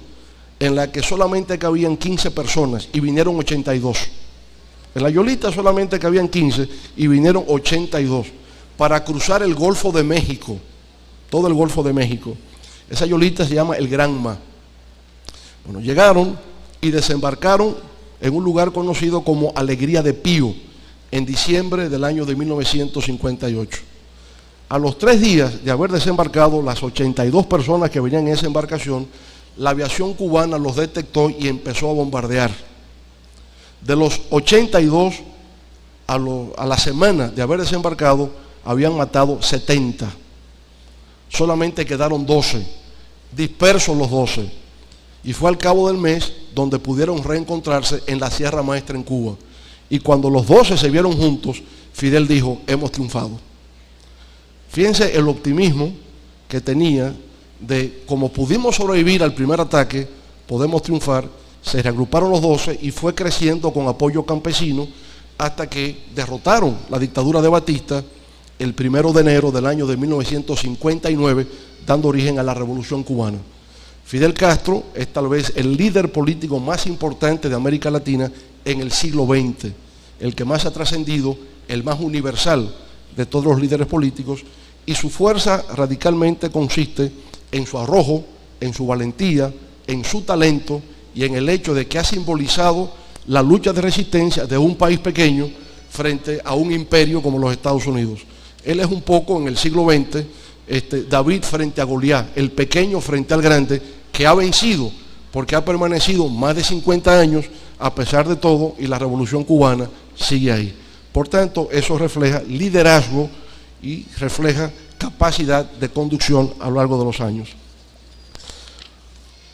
en la que solamente cabían 15 personas y vinieron 82. En la yolita solamente cabían 15 y vinieron 82 para cruzar el Golfo de México, todo el Golfo de México. Esa yolita se llama el Granma. Bueno, llegaron y desembarcaron en un lugar conocido como Alegría de Pío, en diciembre del año de 1958. A los 3 días de haber desembarcado las 82 personas que venían en esa embarcación, la aviación cubana los detectó y empezó a bombardear. De los 82, a la semana de haber desembarcado, habían matado 70. Solamente quedaron 12, dispersos los 12. Y fue al cabo del mes donde pudieron reencontrarse en la Sierra Maestra en Cuba. Y cuando los 12 se vieron juntos, Fidel dijo, hemos triunfado. Fíjense el optimismo que tenía de, como pudimos sobrevivir al primer ataque, podemos triunfar. Se reagruparon los 12 y fue creciendo con apoyo campesino hasta que derrotaron la dictadura de Batista el 1 de enero del año de 1959, dando origen a la Revolución Cubana. Fidel Castro es tal vez el líder político más importante de América Latina en el siglo XX, el que más ha trascendido, el más universal de todos los líderes políticos, y su fuerza radicalmente consiste en su arrojo, en su valentía, en su talento y en el hecho de que ha simbolizado la lucha de resistencia de un país pequeño frente a un imperio como los Estados Unidos. Él es un poco en el siglo XX David frente a Goliat, el pequeño frente al grande, que ha vencido porque ha permanecido más de 50 años a pesar de todo, y la Revolución Cubana sigue ahí. Por tanto, eso refleja liderazgo y refleja capacidad de conducción a lo largo de los años.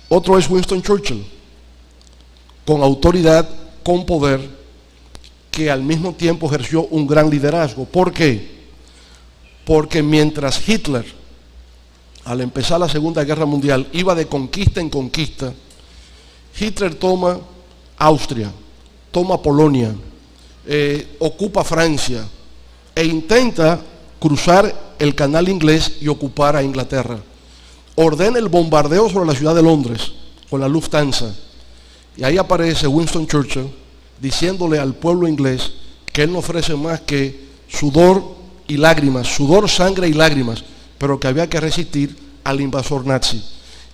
Otro es Winston Churchill, con autoridad, con poder, que al mismo tiempo ejerció un gran liderazgo. ¿Por qué? Porque mientras Hitler, al empezar la Segunda Guerra Mundial, iba de conquista en conquista, Hitler toma Austria, toma Polonia, ocupa Francia e intenta cruzar el canal inglés y ocupar a Inglaterra. Ordena el bombardeo sobre la ciudad de Londres con la Lufthansa, y ahí aparece Winston Churchill diciéndole al pueblo inglés que él no ofrece más que sudor y lágrimas, sudor, sangre y lágrimas, pero que había que resistir al invasor nazi.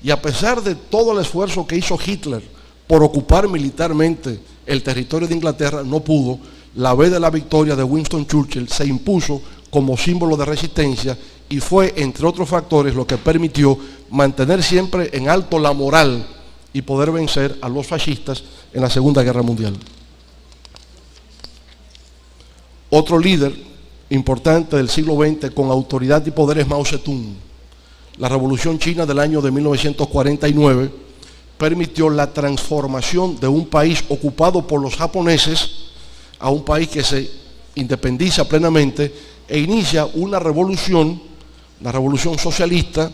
Y a pesar de todo el esfuerzo que hizo Hitler por ocupar militarmente el territorio de Inglaterra, no pudo. La vez de la victoria de Winston Churchill se impuso como símbolo de resistencia, y fue, entre otros factores, lo que permitió mantener siempre en alto la moral y poder vencer a los fascistas en la Segunda Guerra Mundial. Otro líder importante del siglo XX con autoridad y poder es Mao Zedong. La Revolución China del año de 1949 permitió la transformación de un país ocupado por los japoneses a un país que se independiza plenamente e inicia una revolución, la revolución socialista,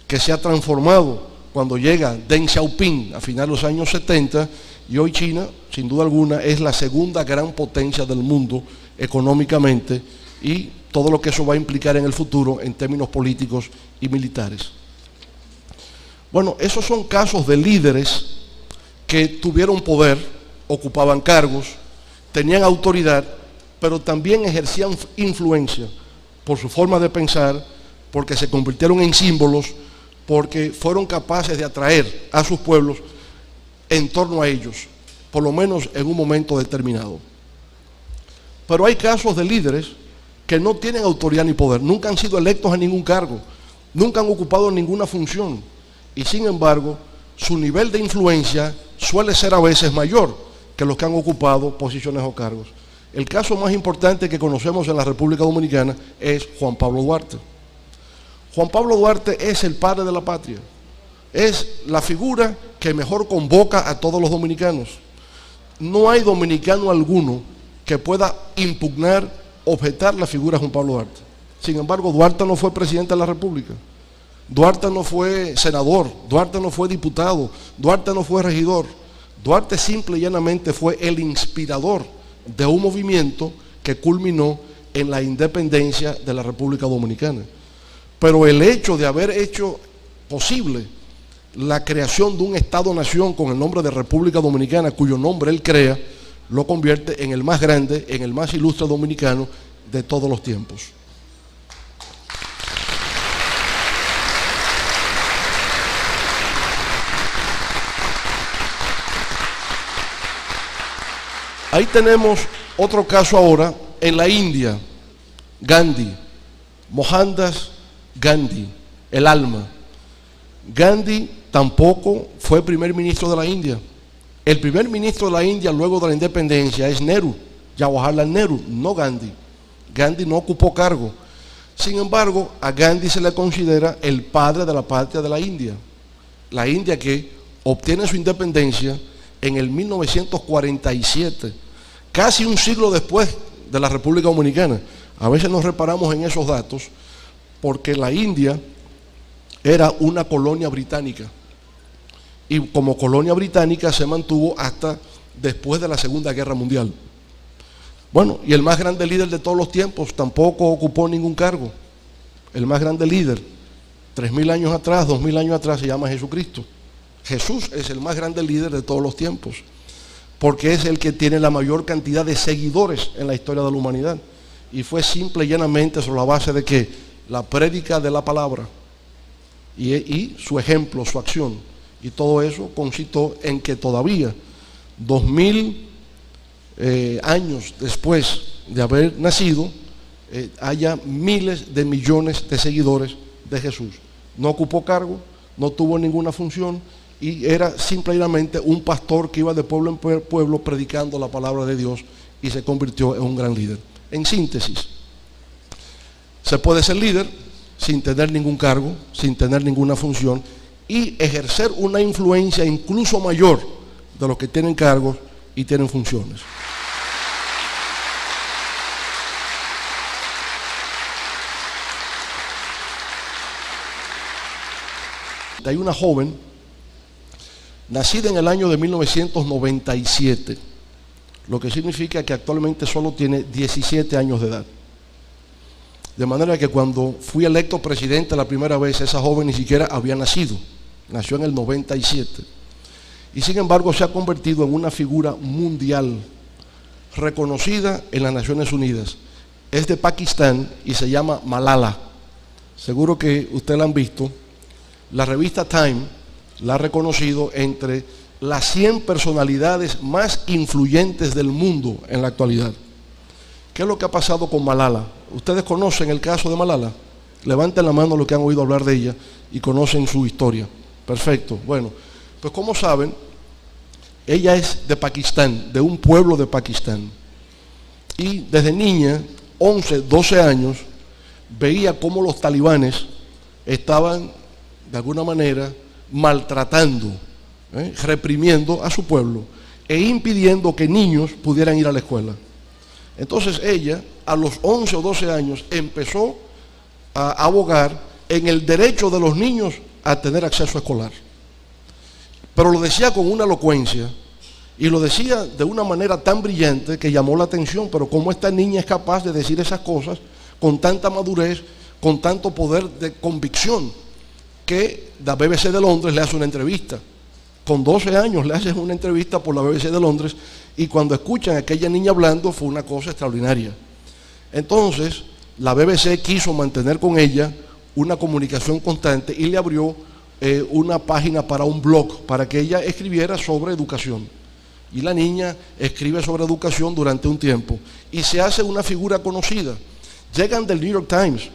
que se ha transformado cuando llega Deng Xiaoping a finales de los años 70, y hoy China, sin duda alguna, es la segunda gran potencia del mundo económicamente, y todo lo que eso va a implicar en el futuro en términos políticos y militares. Bueno, esos son casos de líderes que tuvieron poder, ocupaban cargos, tenían autoridad, pero también ejercían influencia por su forma de pensar, porque se convirtieron en símbolos, porque fueron capaces de atraer a sus pueblos en torno a ellos, por lo menos en un momento determinado. Pero hay casos de líderes que no tienen autoridad ni poder, nunca han sido electos a ningún cargo, nunca han ocupado ninguna función, y sin embargo su nivel de influencia suele ser a veces mayor que los que han ocupado posiciones o cargos. El caso más importante que conocemos en la República Dominicana es Juan Pablo Duarte. Juan Pablo Duarte es el padre de la patria, es la figura que mejor convoca a todos los dominicanos. No hay dominicano alguno que pueda impugnar, objetar la figura de Juan Pablo Duarte. Sin embargo, Duarte no fue presidente de la República, Duarte no fue senador, Duarte no fue diputado, Duarte no fue regidor. Duarte simple y llanamente fue el inspirador de un movimiento que culminó en la independencia de la República Dominicana. Pero el hecho de haber hecho posible la creación de un Estado-nación con el nombre de República Dominicana, cuyo nombre él crea, lo convierte en el más grande, en el más ilustre dominicano de todos los tiempos. Ahí tenemos otro caso ahora en la India, Gandhi, Mohandas Gandhi, el alma. Gandhi tampoco fue primer ministro de la India. El primer ministro de la India luego de la independencia es Nehru, Jawaharlal Nehru, no Gandhi. Gandhi no ocupó cargo. Sin embargo, a Gandhi se le considera el padre de la patria de la India. La India que obtiene su independencia en el 1947, casi un siglo después de la República Dominicana. A veces nos reparamos en esos datos porque la India era una colonia británica y como colonia británica se mantuvo hasta después de la Segunda Guerra Mundial. Bueno, y el más grande líder de todos los tiempos tampoco ocupó ningún cargo. El más grande líder, 3.000 años atrás, 2.000 años atrás, se llama Jesucristo. Jesús es el más grande líder de todos los tiempos, porque es el que tiene la mayor cantidad de seguidores en la historia de la humanidad. Y fue simple y llanamente sobre la base de que la prédica de la palabra y su ejemplo, su acción, y todo eso consistió en que todavía 2000 años después de haber nacido, haya miles de millones de seguidores de Jesús. No ocupó cargo, no tuvo ninguna función, y era simplemente un pastor que iba de pueblo en pueblo predicando la palabra de Dios, y se convirtió en un gran líder. En síntesis, se puede ser líder sin tener ningún cargo, sin tener ninguna función, y ejercer una influencia incluso mayor de los que tienen cargos y tienen funciones. Hay una joven nacida en el año de 1997, lo que significa que actualmente solo tiene 17 años de edad. De manera que cuando fui electo presidente la primera vez, esa joven ni siquiera había nacido. Nació en el 97. Y sin embargo se ha convertido en una figura mundial, reconocida en las Naciones Unidas. Es de Pakistán y se llama Malala. Seguro que ustedes la han visto. La revista Time la ha reconocido entre las 100 personalidades más influyentes del mundo en la actualidad. ¿Qué es lo que ha pasado con Malala? ¿Ustedes conocen el caso de Malala? Levanten la mano los que han oído hablar de ella y conocen su historia. Perfecto. Bueno, pues como saben, ella es de Pakistán, de un pueblo de Pakistán. Y desde niña, 11, 12 años, veía cómo los talibanes estaban, de alguna manera, maltratando, reprimiendo a su pueblo e impidiendo que niños pudieran ir a la escuela. Entonces ella, a los 11 o 12 años, empezó a abogar en el derecho de los niños a tener acceso escolar. Pero lo decía con una elocuencia y lo decía de una manera tan brillante que llamó la atención. Pero cómo esta niña es capaz de decir esas cosas con tanta madurez, con tanto poder de convicción, que la BBC de Londres le hace una entrevista. Con 12 años le hacen una entrevista por la BBC de Londres, y cuando escuchan a aquella niña hablando fue una cosa extraordinaria. Entonces la BBC quiso mantener con ella una comunicación constante y le abrió una página para un blog, para que ella escribiera sobre educación. Y la niña escribe sobre educación durante un tiempo y se hace una figura conocida. Llegan del New York Times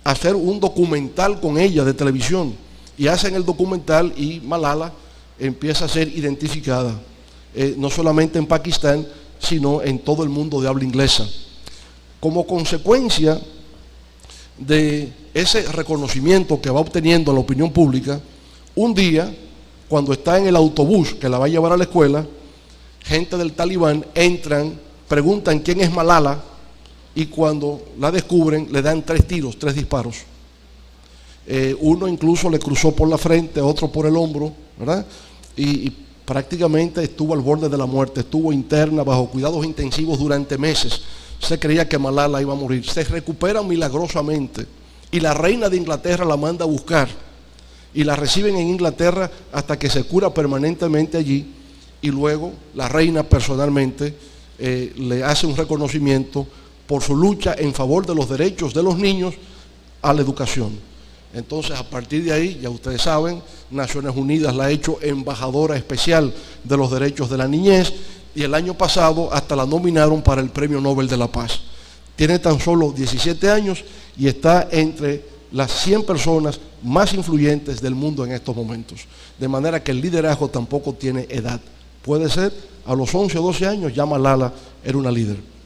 a hacer un documental con ella de televisión, y hacen el documental y Malala empieza a ser identificada, no solamente en Pakistán, sino en todo el mundo de habla inglesa. Como consecuencia de ese reconocimiento que va obteniendo en la opinión pública, un día, cuando está en el autobús que la va a llevar a la escuela, gente del Talibán entran, preguntan quién es Malala, y cuando la descubren le dan 3 tiros, 3 disparos. Uno incluso le cruzó por la frente, otro por el hombro, ¿verdad? Y prácticamente estuvo al borde de la muerte, estuvo interna bajo cuidados intensivos durante meses. Se creía que Malala iba a morir. Se recupera milagrosamente y la reina de Inglaterra la manda a buscar y la reciben en Inglaterra hasta que se cura permanentemente allí, y luego la reina personalmente le hace un reconocimiento por su lucha en favor de los derechos de los niños a la educación. Entonces, a partir de ahí, ya ustedes saben, Naciones Unidas la ha hecho embajadora especial de los derechos de la niñez, y el año pasado hasta la nominaron para el Premio Nobel de la Paz. Tiene tan solo 17 años y está entre las 100 personas más influyentes del mundo en estos momentos. De manera que el liderazgo tampoco tiene edad. Puede ser, a los 11 o 12 años ya Malala era una líder.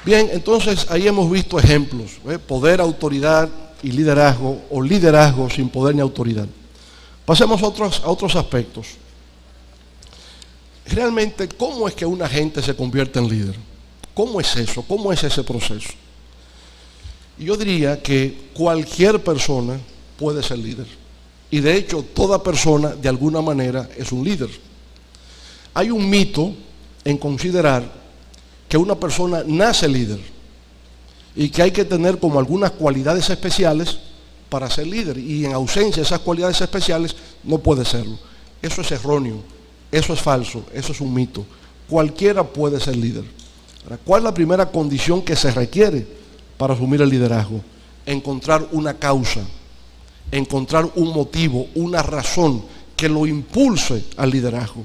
Bien, entonces ahí hemos visto ejemplos, poder, autoridad y liderazgo, o liderazgo sin poder ni autoridad. Pasemos a otros aspectos. Realmente, ¿cómo es que una gente se convierte en líder? ¿Cómo es eso? ¿Cómo es ese proceso? Y yo diría que cualquier persona puede ser líder. Y de hecho, toda persona de alguna manera es un líder. Hay un mito en considerar que una persona nace líder y que hay que tener como algunas cualidades especiales para ser líder, y en ausencia de esas cualidades especiales no puede serlo. Eso es erróneo, eso es falso, eso es un mito. Cualquiera puede ser líder. Ahora, ¿cuál es la primera condición que se requiere para asumir el liderazgo? Encontrar una causa, encontrar un motivo, una razón que lo impulse al liderazgo.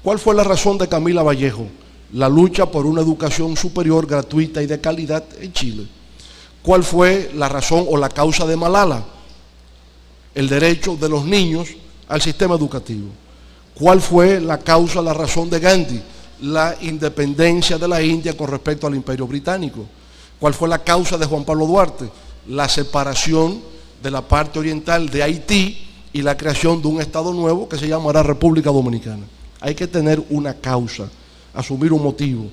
¿Cuál fue la razón de Camila Vallejo? La lucha por una educación superior, gratuita y de calidad en Chile. ¿Cuál fue la razón o la causa de Malala? El derecho de los niños al sistema educativo. ¿Cuál fue la causa, la razón de Gandhi? La independencia de la India con respecto al Imperio Británico. ¿Cuál fue la causa de Juan Pablo Duarte? La separación de la parte oriental de Haití y la creación de un Estado nuevo que se llamará República Dominicana. Hay que tener una causa, asumir un motivo.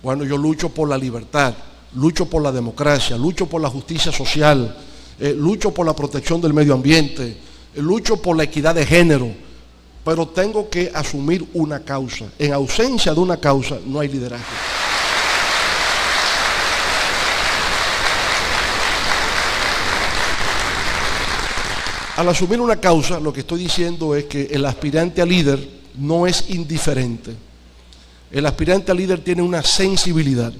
Bueno, yo lucho por la libertad, lucho por la democracia, lucho por la justicia social, lucho por la protección del medio ambiente, lucho por la equidad de género, pero tengo que asumir una causa. En ausencia de una causa no hay liderazgo. Al asumir una causa, lo que estoy diciendo es que el aspirante a líder no es indiferente. El aspirante a líder tiene una sensibilidad.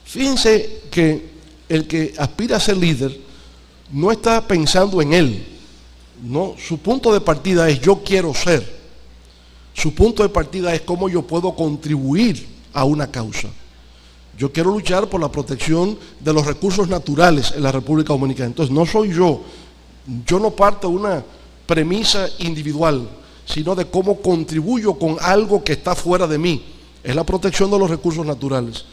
Fíjense que el que aspira a ser líder no está pensando en él. No, su punto de partida es yo quiero ser. Su punto de partida es cómo yo puedo contribuir a una causa. Yo quiero luchar por la protección de los recursos naturales en la República Dominicana. Entonces no soy yo no parto de una premisa individual, sino de cómo contribuyo con algo que está fuera de mí. Es la protección de los recursos naturales.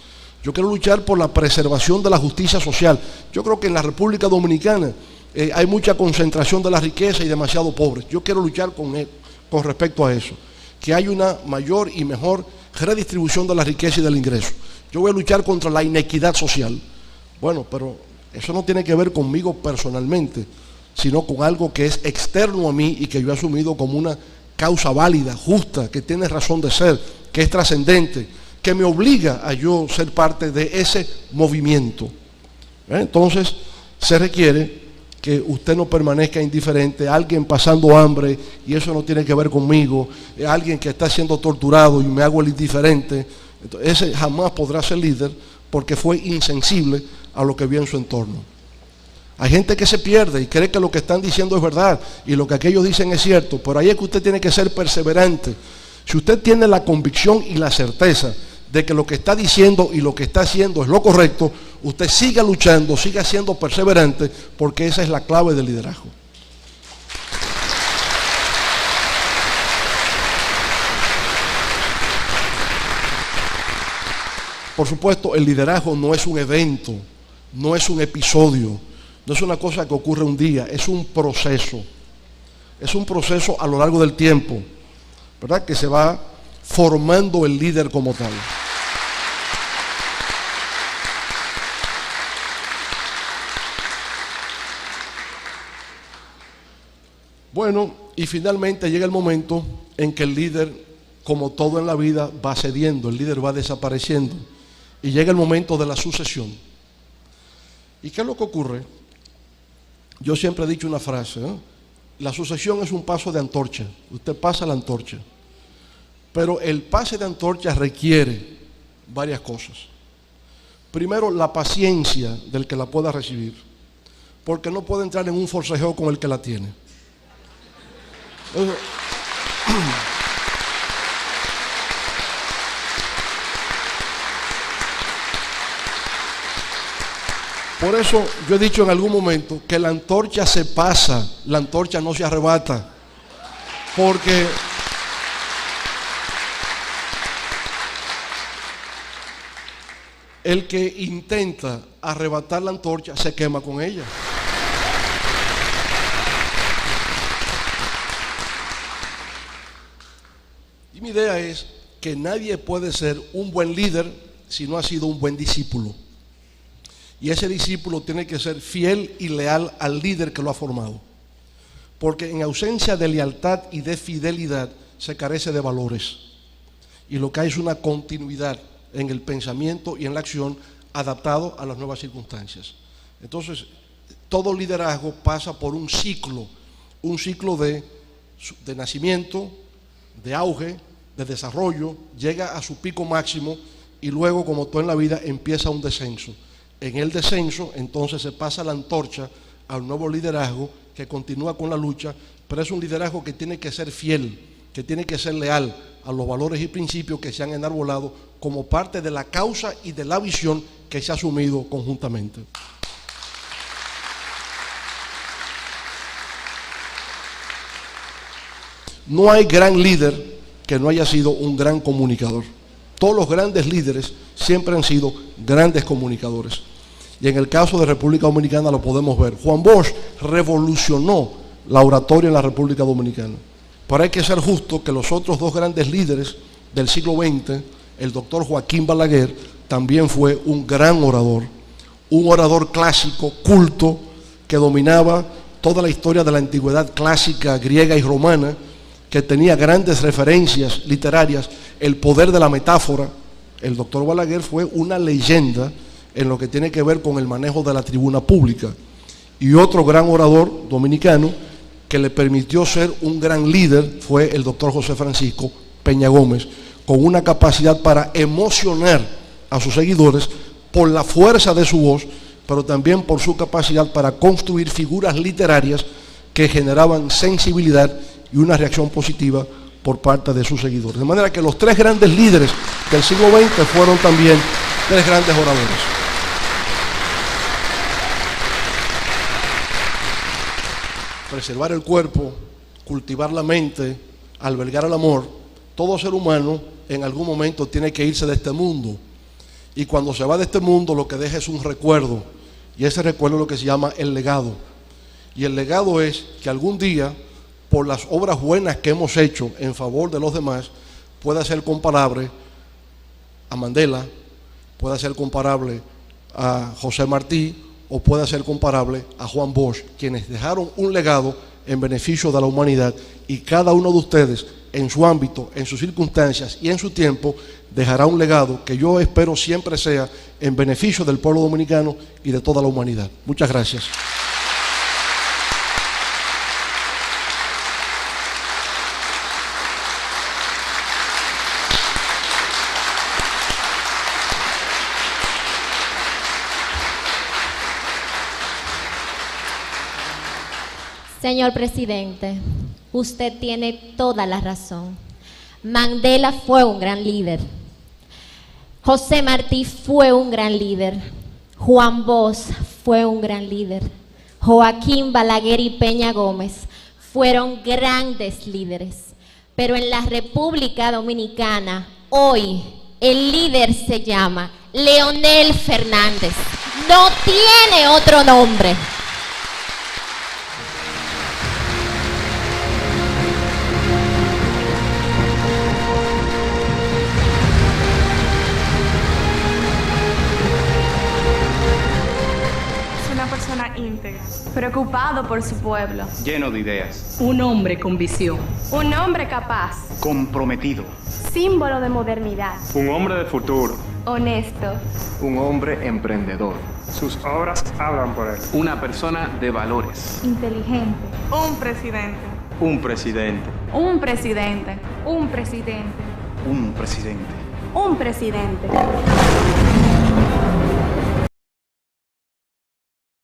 Yo quiero luchar por la preservación de la justicia social. Yo creo que en la República Dominicana hay mucha concentración de la riqueza y demasiado pobres. Yo quiero luchar con respecto a eso, que hay una mayor y mejor redistribución de la riqueza y del ingreso. Yo voy a luchar contra la inequidad social. Bueno, pero eso no tiene que ver conmigo personalmente, sino con algo que es externo a mí y que yo he asumido como una causa válida, justa, que tiene razón de ser, que es trascendente, que me obliga a yo ser parte de ese movimiento. Entonces, se requiere que usted no permanezca indiferente, alguien pasando hambre y eso no tiene que ver conmigo, alguien que está siendo torturado y me hago el indiferente. Entonces, ese jamás podrá ser líder porque fue insensible a lo que vio en su entorno. Hay gente que se pierde y cree que lo que están diciendo es verdad y lo que aquellos dicen es cierto, pero ahí es que usted tiene que ser perseverante. Si usted tiene la convicción y la certeza de que lo que está diciendo y lo que está haciendo es lo correcto, usted siga luchando, siga siendo perseverante, porque esa es la clave del liderazgo. Por supuesto, el liderazgo no es un evento, no es un episodio, no es una cosa que ocurre un día, es un proceso. Es un proceso a lo largo del tiempo, ¿verdad? Que se va formando el líder como tal. Bueno, y finalmente llega el momento en que el líder, como todo en la vida, va cediendo, el líder va desapareciendo. Y llega el momento de la sucesión. ¿Y qué es lo que ocurre? Yo siempre he dicho una frase, ¿eh? La sucesión es un paso de antorcha. Usted pasa la antorcha. Pero el pase de antorcha requiere varias cosas. Primero, la paciencia del que la pueda recibir. Porque no puede entrar en un forcejeo con el que la tiene. Por eso yo he dicho en algún momento que la antorcha se pasa, la antorcha no se arrebata, porque el que intenta arrebatar la antorcha se quema con ella. Y mi idea es que nadie puede ser un buen líder si no ha sido un buen discípulo. Y ese discípulo tiene que ser fiel y leal al líder que lo ha formado. Porque en ausencia de lealtad y de fidelidad se carece de valores. Y lo que hay es una continuidad en el pensamiento y en la acción adaptado a las nuevas circunstancias. Entonces, todo liderazgo pasa por un ciclo de nacimiento, de auge, de desarrollo, llega a su pico máximo y luego, como todo en la vida, empieza un descenso. En el descenso, entonces, se pasa la antorcha al nuevo liderazgo que continúa con la lucha, pero es un liderazgo que tiene que ser fiel, que tiene que ser leal a los valores y principios que se han enarbolado como parte de la causa y de la visión que se ha asumido conjuntamente. No hay gran líder que no haya sido un gran comunicador. Todos los grandes líderes siempre han sido grandes comunicadores. Y en el caso de República Dominicana lo podemos ver. Juan Bosch revolucionó la oratoria en la República Dominicana. Pero hay que ser justo que los otros dos grandes líderes del siglo XX, el doctor Joaquín Balaguer, también fue un gran orador. Un orador clásico, culto, que dominaba toda la historia de la antigüedad clásica, griega y romana, que tenía grandes referencias literarias, el poder de la metáfora. El doctor Balaguer fue una leyenda en lo que tiene que ver con el manejo de la tribuna pública. Y otro gran orador dominicano que le permitió ser un gran líder fue el doctor José Francisco Peña Gómez, con una capacidad para emocionar a sus seguidores por la fuerza de su voz, pero también por su capacidad para construir figuras literarias que generaban sensibilidad y una reacción positiva por parte de sus seguidores. De manera que los tres grandes líderes del siglo XX fueron también tres grandes oradores. Preservar el cuerpo, cultivar la mente, albergar el amor. Todo ser humano en algún momento tiene que irse de este mundo. Y cuando se va de este mundo lo que deja es un recuerdo. Y ese recuerdo es lo que se llama el legado. Y el legado es que algún día, por las obras buenas que hemos hecho en favor de los demás, pueda ser comparable a Mandela, pueda ser comparable a José Martí, o pueda ser comparable a Juan Bosch, quienes dejaron un legado en beneficio de la humanidad, y cada uno de ustedes, en su ámbito, en sus circunstancias y en su tiempo, dejará un legado que yo espero siempre sea en beneficio del pueblo dominicano y de toda la humanidad. Muchas gracias. Señor presidente, usted tiene toda la razón. Mandela fue un gran líder. José Martí fue un gran líder. Juan Bosch fue un gran líder. Joaquín Balaguer y Peña Gómez fueron grandes líderes. Pero en la República Dominicana, hoy, el líder se llama Leonel Fernández. No tiene otro nombre. Íntegro, preocupado por su pueblo, lleno de ideas, un hombre con visión, un hombre capaz, comprometido, símbolo de modernidad, un hombre de futuro, honesto, un hombre emprendedor. Sus obras hablan por él. Una persona de valores, inteligente, un presidente, un presidente, un presidente, un presidente, un presidente, un presidente.